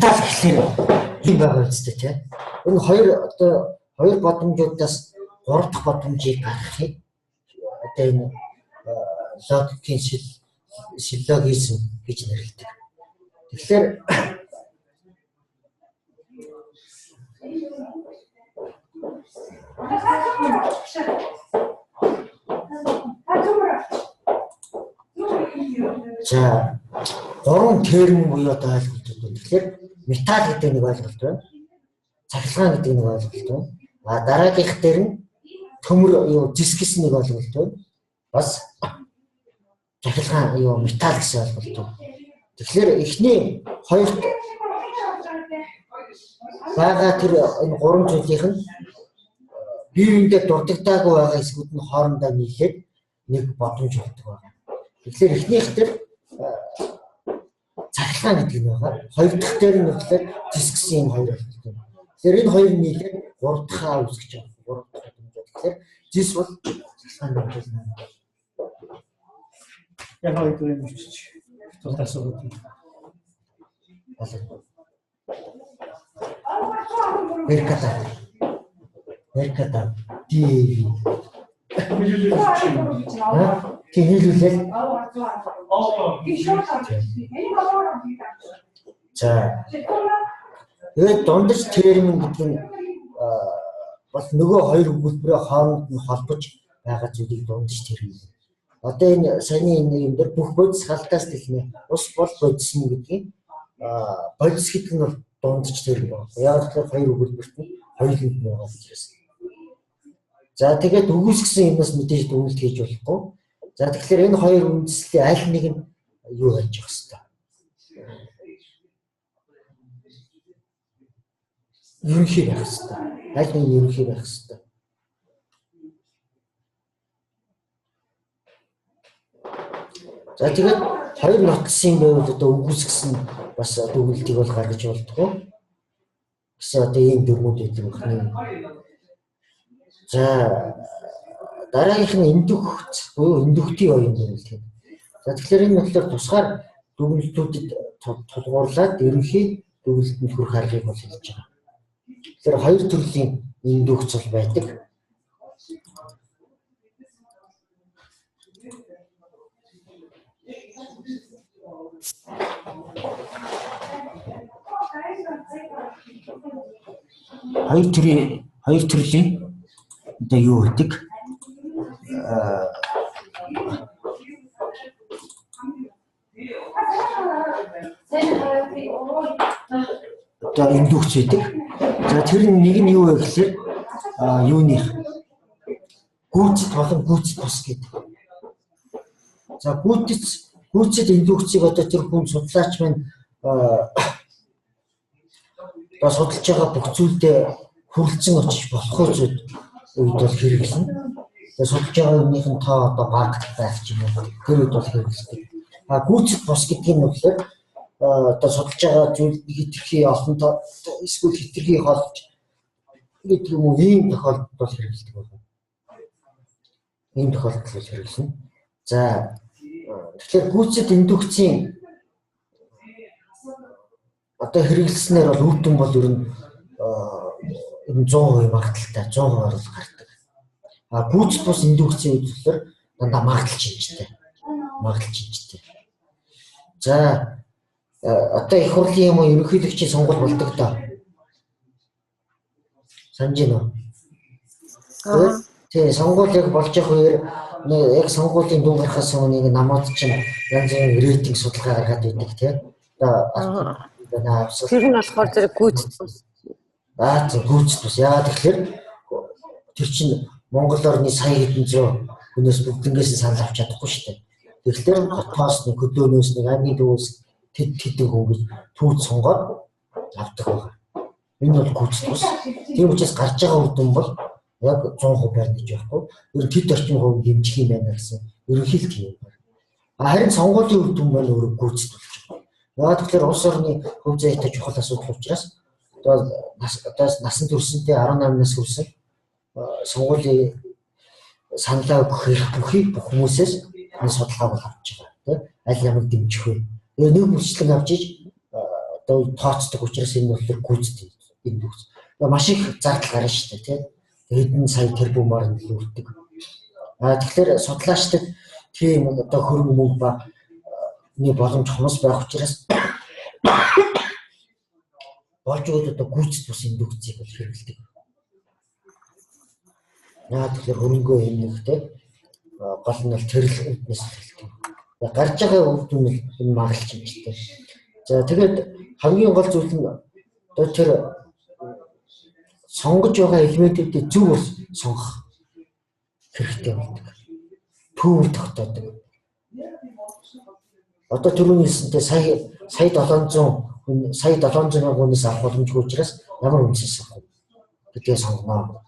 Тал гэхлээр юм байгаа үстэй тийм. Энэ хоёр бодомжуудаас 3 дахь бодомжийг гаргахыг одоо энэ логикийн силлогизм гэж нэрлэдэг. Тэгэхээр за 3 терм буюу одоо ойлголт үү. Тэгэхээр металл гэдэг нэг ойлголт байна. Цахилгаан гэдэг нэг ойлголт байна. Дараагийнх дээр нь төмөр диск гэсэн нэг ойлголт байна. Бас цахилгаан металл гэсэн ойлголт байна. Тэгэхээр эхний хоёрт байгаа тэр энэ 3 зүйлийнх нь бие биендээ дурддаггүй байгаа хэсгүүд нь хоорондоо нийлээд нэг бодомж болдог байна. Тэгэхээр эхнийх дээр цахилгаан гэдэг нь байгаа. Хоёр дахь дээр нь болохоор диск гэсэн энэ хоёр ойлголт байна. Тэгэхээр энэ хоёр нийлээд 3 дахь үүсгэж байгаа. 3 дахь бодомж. Тэгэхээр диск бол цахилгаан болчихно. Яг хоёр юм чиж. Тултаас өгөх. Мерката. Тэгэлүүлэл. За. Тэгээд дундаж термин гэдэг нь бас нөгөө хоёр өгүүлбэрийн хооронд нь холбож байгаа зүйлийг дундаж термин. Одоо энэ саяны энэ юм дээр бүх бодис халтаас дэлнэ. Ус бол бодис нь гэдгийг бодис гэдэг нь бол дундаж термин байна. Яг л хоёр өгүүлбэрт нь хоёуланд нь байгаа гэж байна. За тэгээд үгүйсгсэн юмнаас мэдээж дүгнэлт хийж болохгүй. За тэгэхээр энэ хоёр үндслэлийн аль нэг нь юу байж явах хэвээр. Ерөнхий байх хэвээр. Аль нэг ерөнхий байх хэвээр. За тэгээд хоёр нотолсон юм байвал одоо үгүйсгсэн бас дүгнэлтийг бол гаргаж болтгоо. Гэсэн одоо ийм дөрвүүд байдаг байна. За дараагийнх нь индукц буюу индуктив оюун гэдэг. За тэгэхээр энэ болохоор тусгаар дүгнэлтүүдэд тулгуурлаад ерөнхий дүгнэлтэнд хүрэх аргыг бол хэлж байгаа. Тэгэхээр хоёр төрлийн индукц бол байдаг. Хоёр төрлийн одоо юу гэдэг одоо индукц гэдэг. За тэр нэг нь юу вэ гэхээр юуных гүйцэд болон гүйцэд бус гэдэг. За гүйцэд индукцийг одоо тэр хүн судлаач маань одоо судалж байгаа бүх зүйлдээ хүрэлцэн очиж болохгүй зүйл үед бол хэрэглэн. Тэгээд судалж байгаа юмныхын тоо одоо бага байх юм бол тэр үед бол хэрэглэдэг. Гүйцэд бус гэдэг нь болохоор одоо судалж байгаа зүйл хэтэрхий олон тоо эсвэл хэтэрхий холж гэдэг юм уу ийм тохиолдолд бол хэрэглэдэг байна. Ийм тохиолдолд бол хэрэглэн. За тэгэхээр гүйцэд индукцийн одоо хэрэглэснээр бол үр дүн бол ер нь 100% магадaltaй 100% бол гардаг. Гүйцэд бус индукцийн үйлдвэрлэлээр дандаа магадлал шинжтэй. За одоо их хурлын юм уу ерөнхийлөгчийн сонгуул болдог доо. Санаж байна уу? Тий, сонгуул яг болж явах үеэр яг сонгуулийн дуу гарахаас өмнө нэг намууд чинь янз бүрийн рейтинг судалгаа гаргаад байдаг тий. Одоо тэр нь болохоор зэрэг гүйцэд бус. Гүйцэд бус. Яагаад тэгэхээр тэр чинь Монгол орны сая хэдэн зуун хүнээс бүгднгээс санал авч чадахгүй шүү дээ. Тэгэхээр хотоос нэг хөдөөнөөс нэг аймгийн дүүс тэд хүн гэж түүц сонгоод авдаг байна. Энэ бол гүйцэд бус. Тийм учраас гарч байгаа үр дүн бол яг 100% байна гэж байхгүй. Ер нь тэд орчим хувь хэмжих юм байна гэсэн ерөнхийдөө тийм байна. Харин сонгуулийн үр дүн маань өөрөө гүйцэд болж байгаа. Яагаад тэгэхээр улс орны хөв зүйтэй чухал асуудал учраас одоо насан туршинтэй 18-наас хүрсэн сонгуулийн саналаа өгөх бүх хүмүүсээс энэ судалгааг авч байгаа. Аль ямар дэмжих вэ? Нэг бүрчлэн авч иж одоо тооцдог учраас энэ болохоор гүйцэд энэ дүүс. Маш их зардал гарна шүү дээ тийм. Хэдэн сая тэрбумаар нөлөөлдөг. Тэгэхээр судлаачдад тийм одоо хөрөнгө мөнгө ба боломж хомос байх учраас болж байгаа одоо гүйцэд бус индукцийг бол хэрэглэдэг. Тэгэхээр хөрөнгөө хэмнэхтэй гол нь бол тэрл үүднээс хэлдэг. Гарч байгаа үр дүн нь энэ магадлал чимжтэй. За тэгээд хамгийн гол зүйл нь одоо тэр сонгож байгаа элементүүдийг зөв сонгох хэрэгтэй болдог. Түүх тогтоодог. Одоо түрүүний хэлсэнтэй сая 700 мянган хүнээс авах боломжгүй учраас ямар үнсээс авах гэдгээ сонгоно.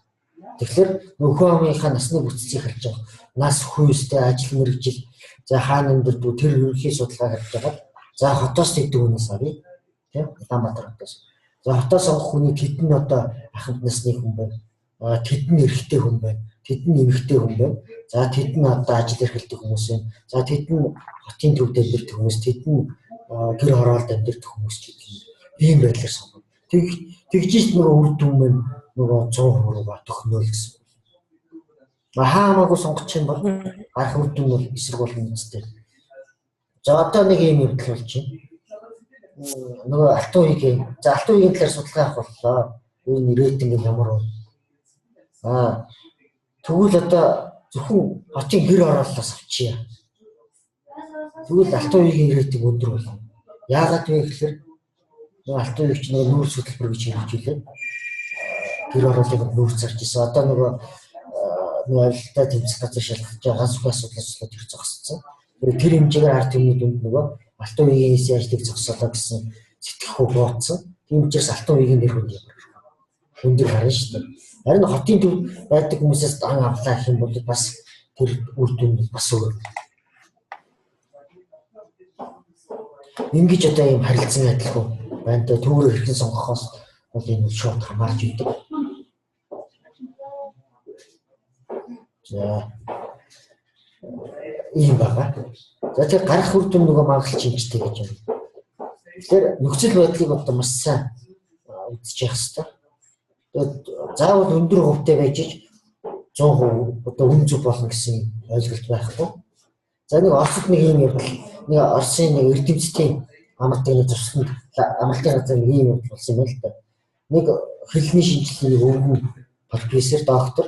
Тэгэхээр нөхөө амынхаа насны бүтцийг харж байгаа. Нас хүйстэй ажил мэргэжил за хаана амьдардаг тэр ерөнхий судалгаа харж байгаа. За хотоос тэдэг хүнээс авъя. Тийм Улаанбаатар хотоос. За хотоос сонгох хүний тэдэн одоо ахмад насны хүн байна. Тэдэн эрэгтэй хүн байна. Тэдэн эмэгтэй хүн байна. За тэдэн одоо ажил эрхэлдэг хүмүүс байна. За тэдэн хотын төвд амьдардаг хүмүүс, тэдэн гэр хороолд амьдардаг хүмүүс гэдэг юм. Ийм байдлаар сонгоно. Тэгжиж нөгөө үр дүн маань нөгөө 100% төхнөө л гэсэн. Хаамаагүй сонгож юм бол гарах үр дүн бол эсрэг болно үстэй. За одоо нэг юм явдал болж байна. Нөгөө алтан үеийн талаар судалгаа авах боллоо. Энэ рейтинг нь ямар вэ? Тэгвэл одоо зөвхөн хотын гэр хорооллоос авчия. Тэгвэл алтан үеийн рейтинг өндөр болно. Яагаад вэ гэхээр алтан үеигч нөгөө нүүрс хөтөлбөр гэж хэлжүүлээ. Гэр хорооллыг нүүрс зарж ирсэн. Одоо нөгөө авилтаа тэмцэх газар шалгаж байгаа ганц үеийн асуудлыг тэр зогссон. Тэр хэмжээгээр ард түмний дүнд нөгөө алтан үеийн ажлыг зогсоолоо гэсэн сэтгэхүй бууцсан. Тийм учраас алтан үеийн нэр өндөр харна шүү дээ. Харин хотын төв байдаг хүмүүсээс дан авлаа гэх юм бол бас тэр үр дүн бас өөр. Ингэж одоо юм харилцан адилхан байна. Төвөөр хэрхэн сонгохоос бол энэ шууд хамаарч идэг. За ийм байгаа. За тэр гарах үр дүн нөгөө магадлал чимжтэй гэж байна. Тэгэхээр нөхцөл байдлыг одоо маш сайн үзчих хэрэгтэй. Тэгээд заавал өндөр хувьтай байж 100% одоо үн зөв болно гэсэн ойлголт байхгүй. За нэг Оросд нэг ийм явдал, нэг Оросын нэг эрдэмтдийн амралтын зурсанд амралтын газар нэг ийм явдал болсон юм л да. Нэг хэлний шинжилгээний өвгөн профессор, доктор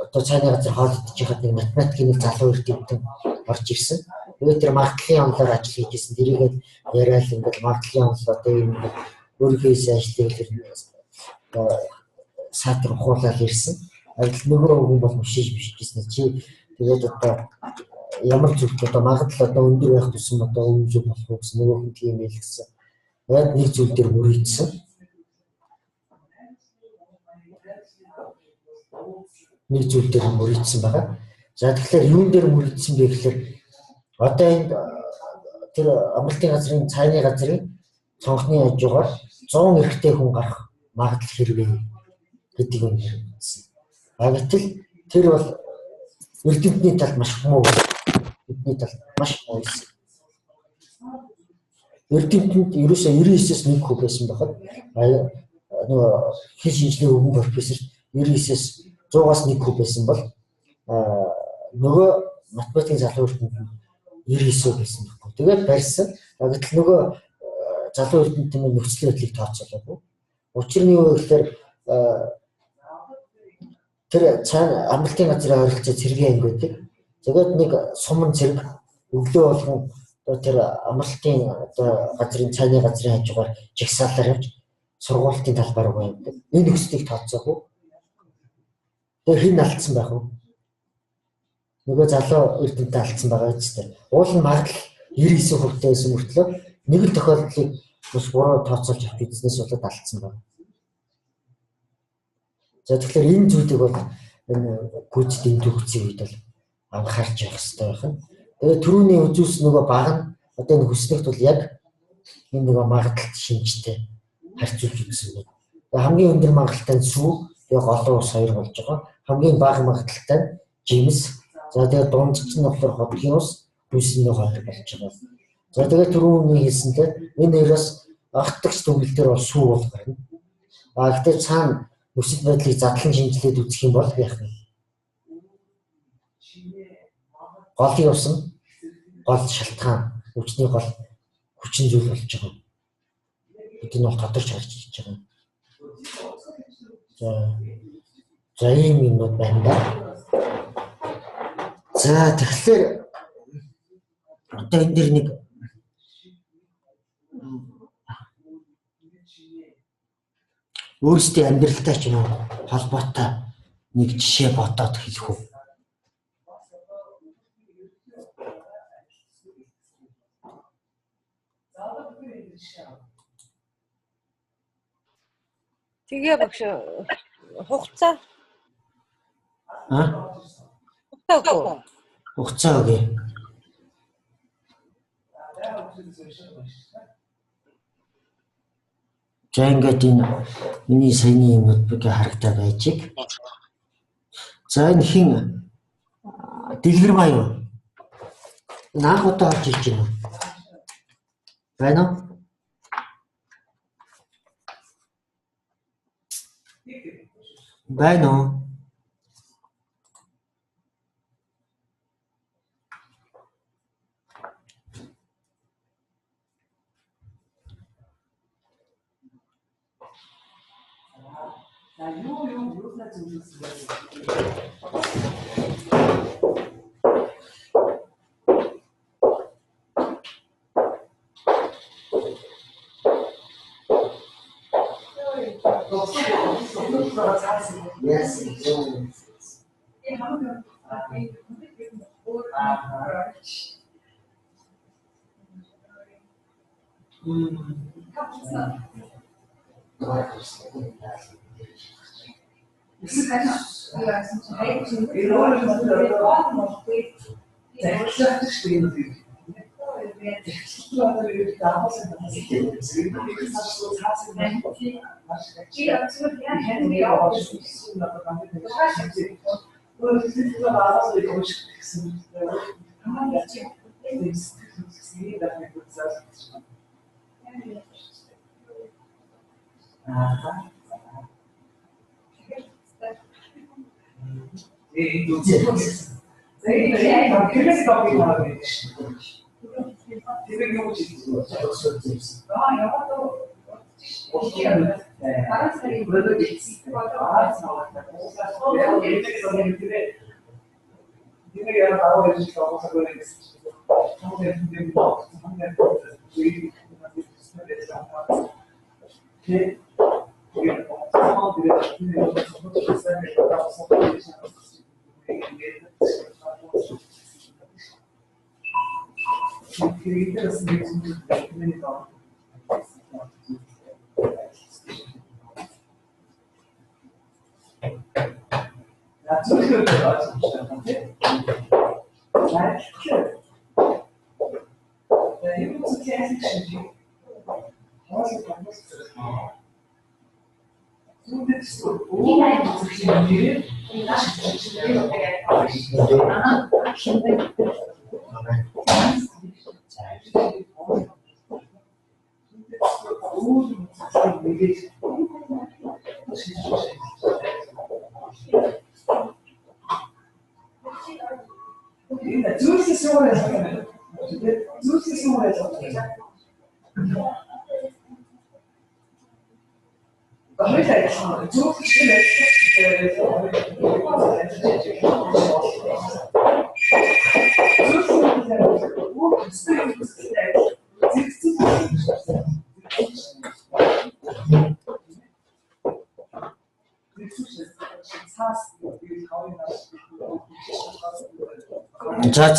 одоо цааны газар хоол идэж байхад нэг математикийн нэг залуу эрдэмтэн орж ирсэн. Тэгээд тэр магадлалын онлоор ажил хийжсэн. Тэрийгээд яриад ингээд магадлалын онл одоо юм өөрийнхөө ажлыг саатар ухуулаад ирсэн. Нөгөө хүн бол мушиж бишижсэн чи тэгээд одоо ямар зүйл одоо магадлал одоо өндөр байх тусам одоо өндөр болох уу гэсэн нөгөө хүн тийм байл гэсэн. Тэгээд нэг зүйл дээр мөрийдсэн. Нэг зүйл дээр мөрийдсэн байгаа. За тэгэхээр юун дээр мөрийдсэн бэ гэхээр одоо энэ тэр амралтын газрын цааны газрын цонхны хажуугаар 100 эрэгтэй хүн гарах магадлал хэрвээ гэдэг юм хэлсэн. Гэтэл тэр бол эрдэмтний талд маш муу. Бидний талд маш муу байсан. Эрдэмтэнд ерөөсөө 99-с 1 хүн байсан байхад нөгөө хэл шинжилгээ өвгөн профессор 99-с 100-аас 1 хүн байсан бол нөгөө математикийн залуу эрдэмтэнд 99 байсан байхгүй. Тэгээд барьсан. Гэтэл нөгөө залуу эрдэмтний нөхцөл байдлыг тооцоолоогүй. Учир нь юу гэхээр тэр цаана амралтын газрын ойролцоо цэргийн анги байдаг. Тэгээд нэг суман цэрэг өглөө болгон тэр амралтын одоо газрын цааны газрын хажуугаар жигсаалаар явж сургуулийн талбар руу явдаг. Энэ нөхцөлийг тооцоогүй. Тэгээд хэн алдсан байх вэ? Нөгөө залуу эрдэмтэн алдсан байгаа ч тийм. Уул нь магадлал 99% байсан мөртлөө нэг л тохиолдлыг бас буруу тооцоолж авч үзснээс болоод алдсан байна. За тэгэхээр энэ зүйлийг бол энэ гүйцэтгэлийн төвчийн үед бол анхаарч явах хэрэгтэй байна. Тэгээд түрүүний үзүүлсэн нөгөө баг нь одоо энэ хүснэгт бол яг энэ нөгөө магадлалт шинжтэй харьцуулж үзсэн байна. Тэгээд хамгийн өндөр магадлалтай нь сүү, яг олон ус хоёр болж байгаа. Хамгийн бага магадлалтай нь жимс. За тэгээд дундч нь болохоор хотгийн ус, бүсний хоёр болж байгаа. За тэгээд түрүүний хэлсэнтэй энэ хоёроос Агтагч төгөл дээр бол сүү бол гарна. Гэхдээ цаана нөхцөл байдлыг задлан шинжилээд үзэх юм бол яах вэ? Голын усан, гол шалтгаан, хүчний гол хүчин зүйл болж байгаа. Бид энэ бол тодорч харж иж байгаа. За ийм юмуд байна да. За тэгэхээр одоо энэ дэр нэг өөрсдийн амьдралтай ч юм уу холбоотой нэг жишээ бодоод хэлэх үү. Тэгээ багш хугацаа. Хугацаа өгье. За ингээд энэ миний саяны юмуд бүгэ харагдаад байжиг. За энэ хин дэлгэр маа юу? Энэ анх удаа орж ирж байна уу? Байна уу? Байна уу? Yes.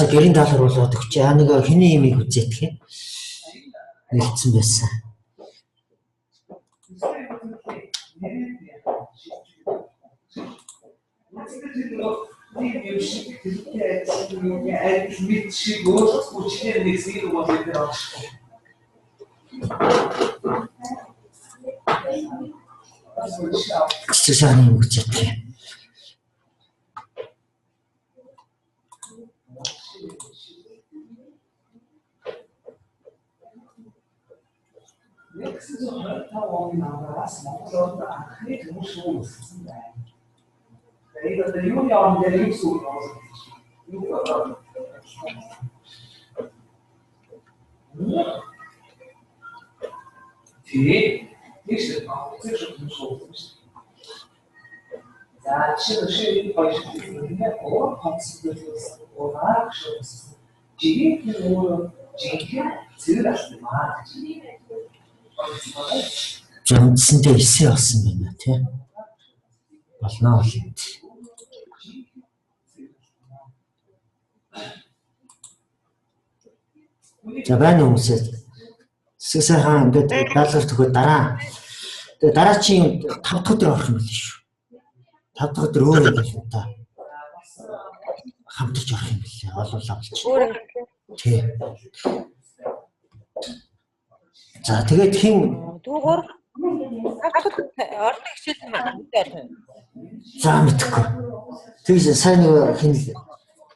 За гэрийн талаар болоод өгч яа нэг хэний имийг үзээд гэх нэлцсэн байсан. Чичээний юм үзээд гэх. 1925 оны намраас Монголд анхны төмөршөө өссөн байна. Тэгээд юу яам дээр юу зүйл юу тэгээд нэг шиг төмөршөө өссөн. За чи хоёр өөр концептлээс уурах шүүс. Жигийн өөр жигийн зэрэг алмаа. Үндсэндээ 9 болсон байна тий. Болно болно. За байна уу хүмүүсээ. Сэсэ хаан ингээд даалгавар төгөө дараа. Тэгээ дараачийн 5 дахь өдөр орох юм биш шүү. 5 дахь өдөр өөр юм байна та. Хамтарч орох юм билээ. Олуулаа болчих. Өөр юм. Тий. За тэгээд хин Дүүгээр ордог хичээл хамтдаа орох юм. за мэдхгүй. Тэгж сайн хин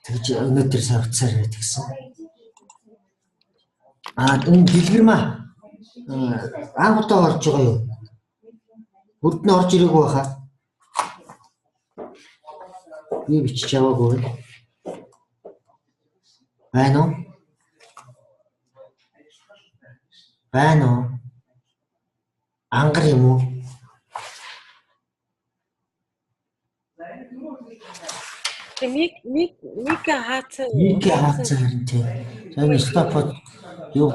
тэгж өнөөдөр сар уцаар яриад гисэн. Энэ дэлгэрмаа анх удаа орж байгаа юу? Бүрд нь орж ирээгүй байхаа. Би бичиж яваагүй. Байна уу? Байна уу? Ангар юм уу? Мик хаацсан. Мик хаацсан харин тий. За энэ стопод юу